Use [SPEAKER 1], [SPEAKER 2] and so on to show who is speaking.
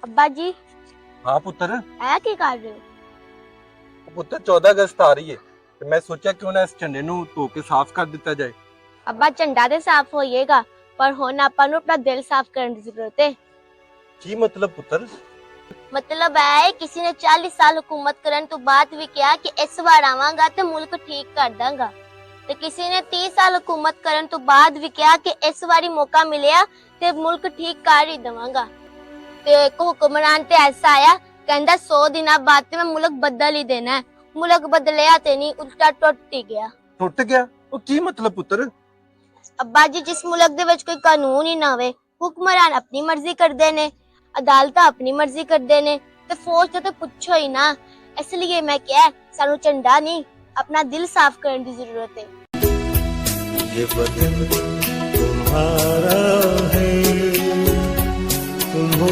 [SPEAKER 1] अब्बा जी
[SPEAKER 2] हाँ पुत्र।
[SPEAKER 1] ऐ की कर रहे हो?
[SPEAKER 2] पुत्र 14 अगस्त आ रही है ਤੇ ਮੈਂ ਸੋਚਿਆ ਕਿਉਂ ਨਾ ਇਸ ਝੰਡੇ ਨੂੰ ਧੋ ਕੇ ਸਾਫ਼ ਕਰ ਦਿੱਤਾ ਜਾਏ।
[SPEAKER 1] अब्बा झंडा ते साफ होइएगा पर हुण आपां नूं अपना दिल साफ करने की जरूरत है।
[SPEAKER 2] ਕੀ मतलब पुत्र?
[SPEAKER 1] मतलब है किसी ने 40 साल हुकूमत करने तो बाद भी कहा कि इस बार आवांगा ते मुल्क ठीक कर दांगा ते किसी ने 30 साल हुकूमत करने तो बाद भी कहा कि इस बारी मौका मिलिया ते मुल्क ठीक कर ही देवांगा ते एक हुक्मरान ते ऐसा आया कहंदा 100 दिन बाद ते मैं मुल्क बदल ही देना है। मुल्क बदलिया ते नहीं उल्टा टुट ही गया।
[SPEAKER 2] ਟੁੱਟ ਗਿਆ? ਉਹ ਕੀ मतलब पुत्र?
[SPEAKER 1] अब्बा जी जिस मुल्क दे विच कोई कानून ही ना होवे हुक्मरान अपनी मर्जी करदे ने अदालतां अपनी मर्जी करदे ने ते फौज ते पुछो ही ना। इसलिए मैं क्या सानू झंडा नहीं अपना दिल साफ करने की जरूरत है।
[SPEAKER 3] ये बदन तुम्हारा है।